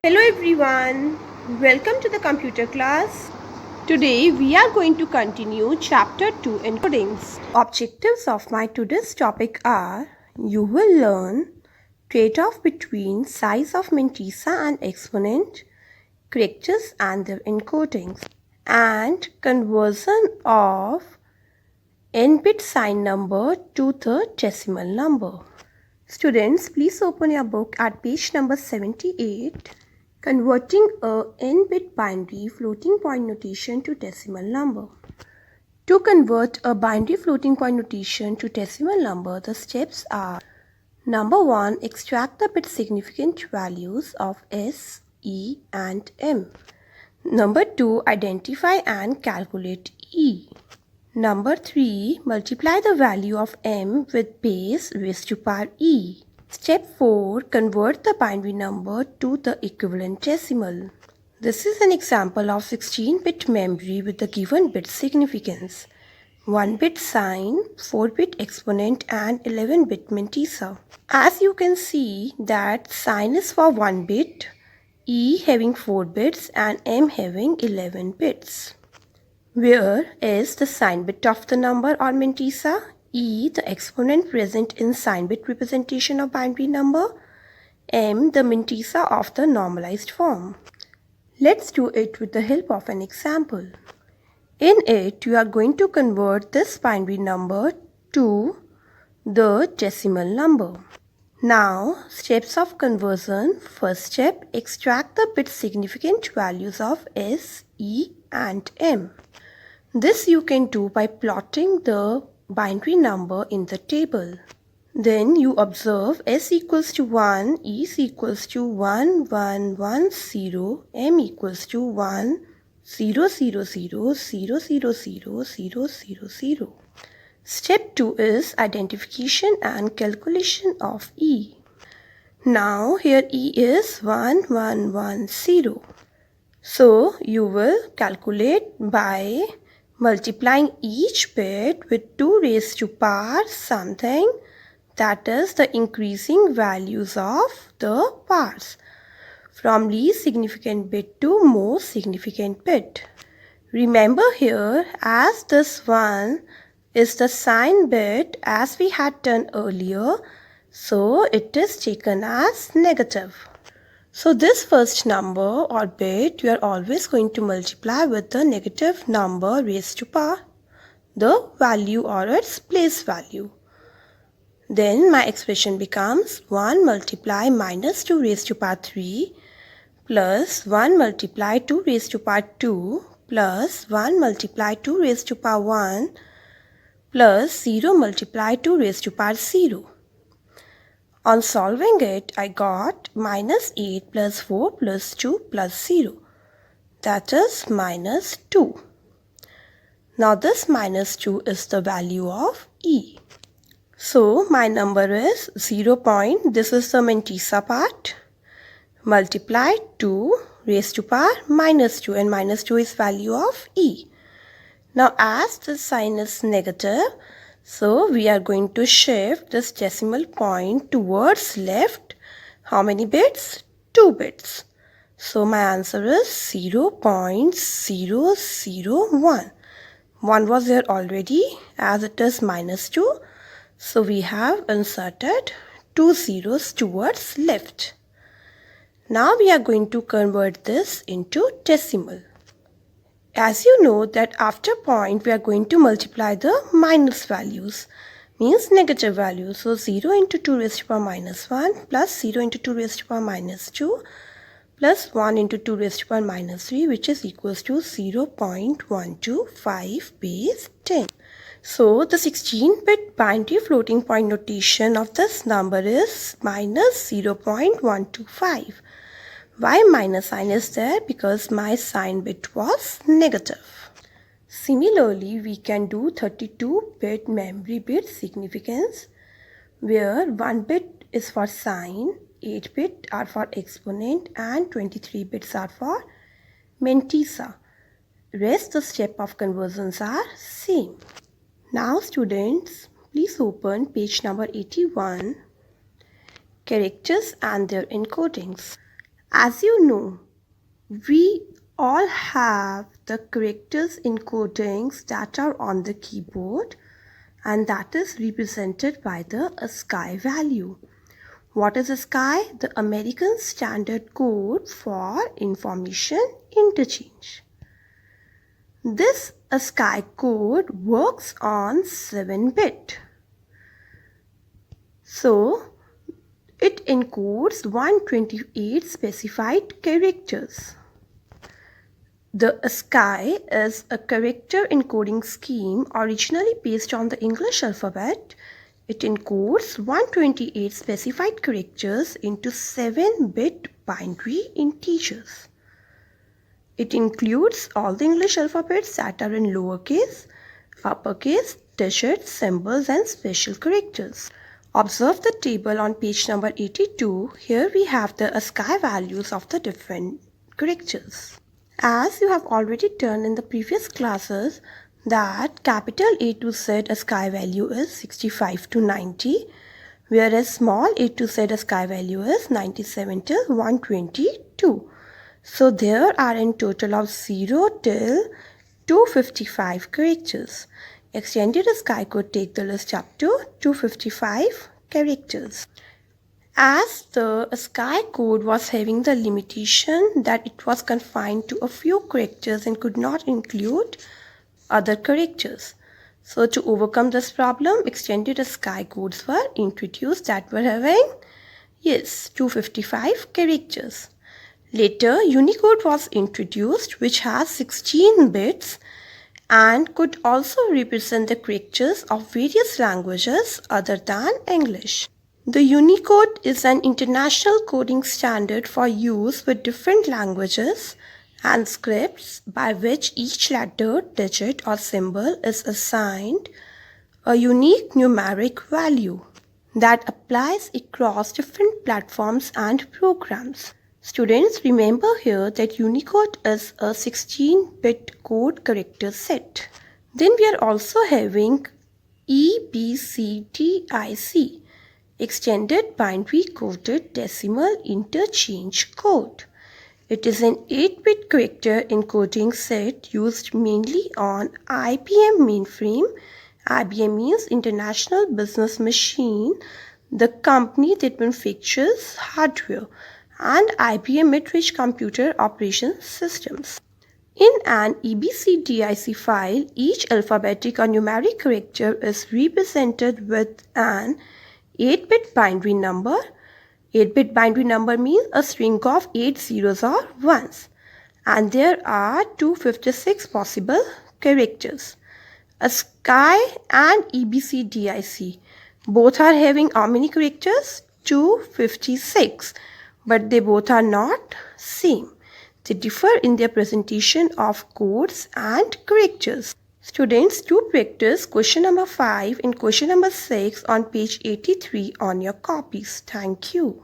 Hello everyone, welcome to the computer class. Today we are going to continue chapter 2 encodings. Objectives of my today's topic are you will learn trade-off between size of mantissa and exponent, characters and their encodings, and conversion of n-bit sign number to the decimal number. Students, please open your book at page number 78. Converting a n-bit binary floating point notation to decimal number. To convert a binary floating point notation to decimal number, the steps are: number 1. Extract the bit significant values of S, E and M. Number 2. Identify and calculate E. Number 3. Multiply the value of M with base raised to power E. Step 4. Convert the binary number to the equivalent decimal. This is an example of 16-bit memory with the given bit significance: 1-bit sign, 4-bit exponent and 11-bit mantissa. As you can see that sign is for 1 bit, E having 4 bits and M having 11 bits. Where is the sign bit of the number or mantissa, E the exponent present in sign bit representation of binary number, M the mantissa of the normalized form. Let's do it with the help of an example. In it, you are going to convert this binary number to the decimal number. Now, steps of conversion. First step, extract the bit significant values of S, E and M. This you can do by plotting the binary number in the table. Then you observe S equals to 1, E is equals to 1, 1, 1, 0, M equals to 1, 0, 0, 0, 0, 0, 0, 0, 0, 0. Step 2 is identification and calculation of E. Now here E is 1, 1, 1, 0. So you will calculate by multiplying each bit with 2 raised to power something, that is the increasing values of the powers from least significant bit to most significant bit. Remember here, as this one is the sign bit as we had done earlier, so it is taken as negative. So this first number or bit we are always going to multiply with the negative number raised to power, the value or its place value. Then my expression becomes 1 multiply minus 2 raised to power 3 plus 1 multiply 2 raised to power 2 plus 1 multiply 2 raised to power 1 plus 0 multiply 2 raised to power 0. On solving it, I got minus 8 plus 4 plus 2 plus 0. That is minus 2. Now this minus 2 is the value of E. So my number is 0. This is the mantissa part. Multiply 2 raised to power minus 2, and minus 2 is value of E. Now as the sign is negative, so we are going to shift this decimal point towards left. How many bits? 2 bits. So my answer is 0.001. 1 was there already as it is minus 2. So we have inserted 2 zeros towards left. Now we are going to convert this into decimal. As you know that after point we are going to multiply the minus values, means negative values. So 0 into 2 raised to power minus 1 plus 0 into 2 raised to power minus 2 plus 1 into 2 raised to power minus 3, which is equals to 0.125 base 10. So the 16-bit binary floating point notation of this number is minus 0.125. Why minus sign is there? Because my sign bit was negative. Similarly, we can do 32-bit memory bit significance, where 1 bit is for sign, 8 bit are for exponent and 23 bits are for mantissa. Rest the step of conversions are same. Now students, please open page number 81, characters and their encodings. As you know, we all have the characters encodings that are on the keyboard, and that is represented by the ASCII value. What is ASCII? The American Standard Code for Information Interchange. This ASCII code works on 7-bit. So, it encodes 128 specified characters. The ASCII is a character encoding scheme originally based on the English alphabet. It encodes 128 specified characters into 7-bit binary integers. It includes all the English alphabets that are in lowercase, uppercase, digits, symbols, and special characters. Observe the table on page number 82. Here we have the ASCII values of the different characters. As you have already done in the previous classes, that capital A to Z ASCII value is 65 to 90, whereas small a to Z ASCII value is 97 till 122. So there are in total of 0 till 255 characters. Extended ASCII could take the list up to 255 characters. As the ASCII code was having the limitation that it was confined to a few characters and could not include other characters. So to overcome this problem, extended ASCII codes were introduced that were having, 255 characters. Later, Unicode was introduced, which has 16 bits and could also represent the characters of various languages other than English. The Unicode is an international coding standard for use with different languages and scripts by which each letter, digit, or symbol is assigned a unique numeric value that applies across different platforms and programs. Students, remember here that Unicode is a 16-bit code character set. Then we are also having EBCDIC, Extended Binary Coded Decimal Interchange Code. It is an 8-bit character encoding set used mainly on IBM mainframe. IBM means International Business Machine, the company that manufactures hardware, and IBM mid-range computer operation systems. In an EBCDIC file, each alphabetic or numeric character is represented with an 8-bit binary number. 8-bit binary number means a string of 8 zeros or 1s. And there are 256 possible characters. ASCII and EBCDIC both are having how many characters? 256. But they both are not same. They differ in their presentation of codes and characters. Students, do practice question number 5 and question number 6 on page 83 on your copies. Thank you.